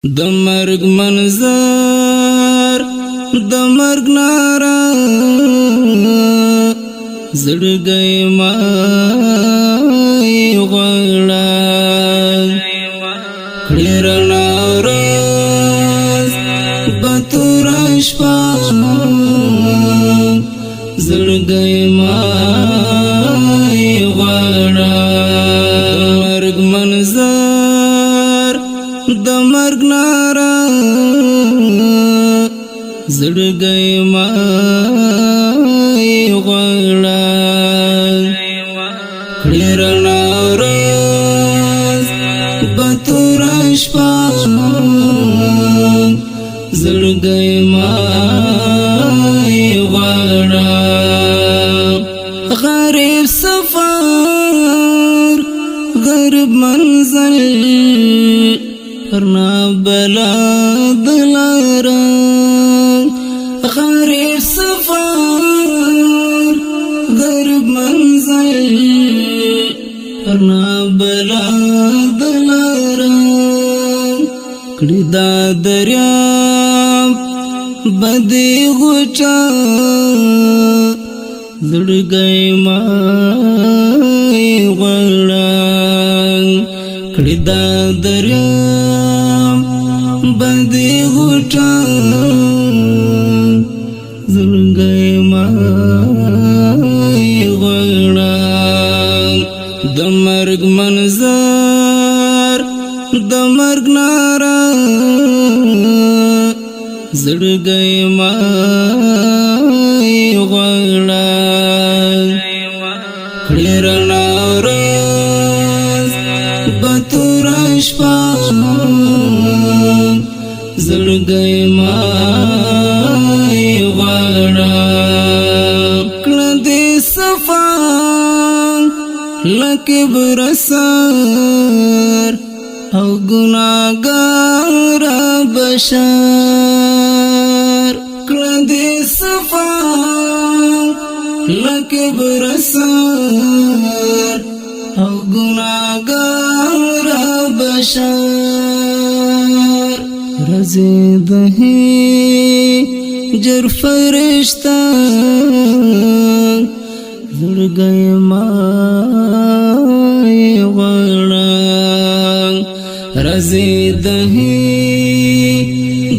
د مرګ منظر د مرګ ناره زړګی ما غړا کړي رڼا ورځ به توره شپه زړګی ما غړا مرګ منظر د مرګ ناره زړګی ما غړا کړي رڼا ورځ به توره شپه زړګی ما غړا غریب سفر غریب منزل پرنا بلا دلارا غریب سفر غریب منزل پرنا بلا دلارا کړي دا دریاب بدی غوچا زړګی ما غړا کړي دا دریاب بدی غوچا زړګی ما غړا د مرګ منظر د مرګ ناره زړګی ما غړا کړي رڼا ورځ به توره شپه زړګی ما غړا کړه دې صفا لکه برسر او ګناهګار بشر کړه دې صفا لکه برسر او ګناهګار بشر رزید هی جر فرشتہ زړګی ما غړا رزید هی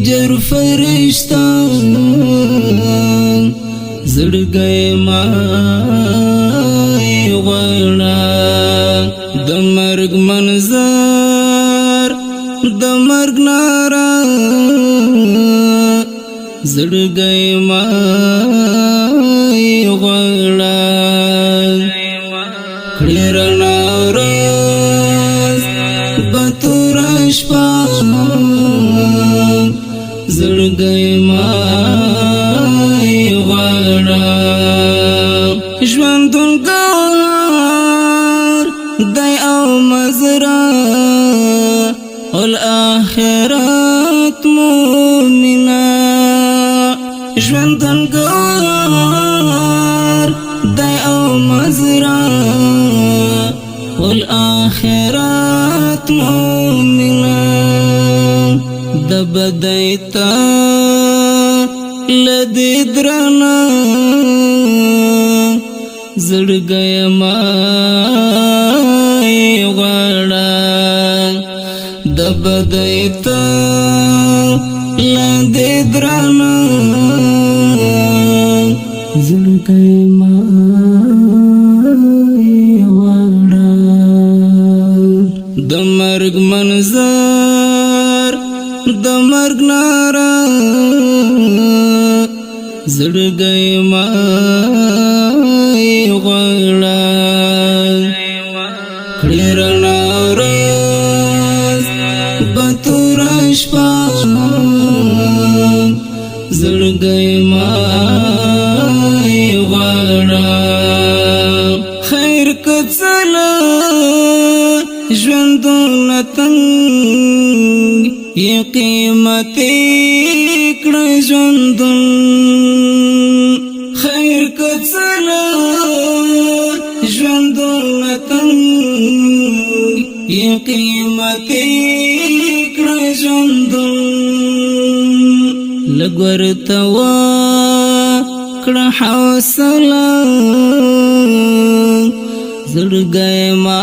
جر فرشتہ زړګی ما غړا د مرګ منظر د مرګ ناره زړګی ما غړا کړي رڼا ورځ به توره شپه زړګی ما غړا ژوندونګار دی او مزرا والآخرت مومنا ژوندونګار دی او مزرا والآخرت مومنا د بدایتا لدی درنا زړګی ما غړا د بدایتا لدی درنا زړګی ما غړا د مرګ منظر د مرګ ناره زړګی ما غړا کړي رڼا ورځ به توره شپه زړګی ما غړا خیر کڅلا ژوندونه تنګ یې قیمت کړه ژوندون خیر کڅلا ژوندونه تنګ یې قیمت کړه ژوندون لګور توا کړه حوصله زړګي ما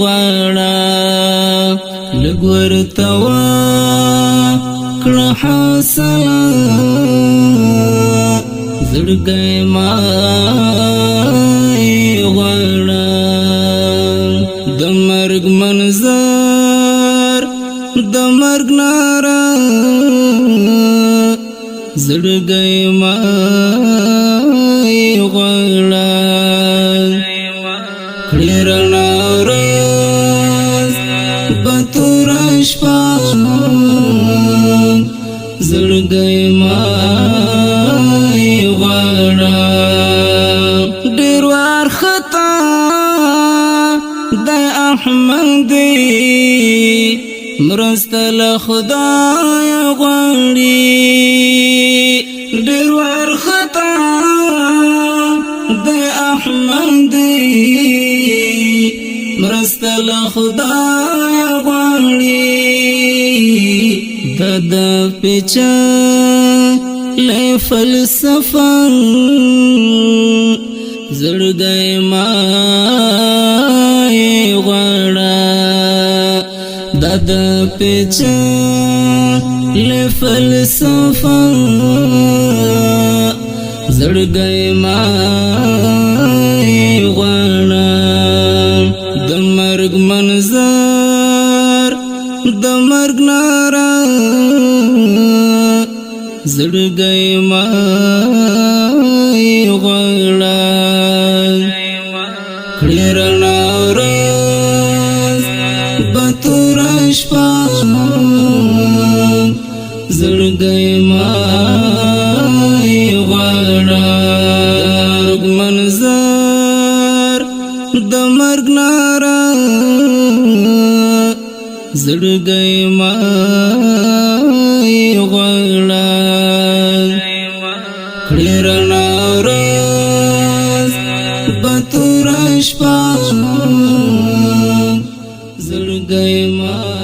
غواړه لګور توا کړه حوصله زړګي ما غواړه د مرګ منظر د مرګ ناره زړګي ما غواړه کړي رڼا ورځ به توره شپه زړګي ما غواړه ډېر وارخطا د احمد مرسته له خدای غواړي ډېر وارخطا د احمد مرسته له خدای غواړي د پیچه له فلسفه زړګي ما غواړه د پیچه له فلسفه زړګي ما غواړه د مرګ منظر د مرګ ناره زړګي ما غواړه کړي رڼا ورځ به توره شپه زړګي ما غواړه منظر د مرګ ناره زړګي ما غواړه کړي رڼا ورځ به توره شپه زړګي ما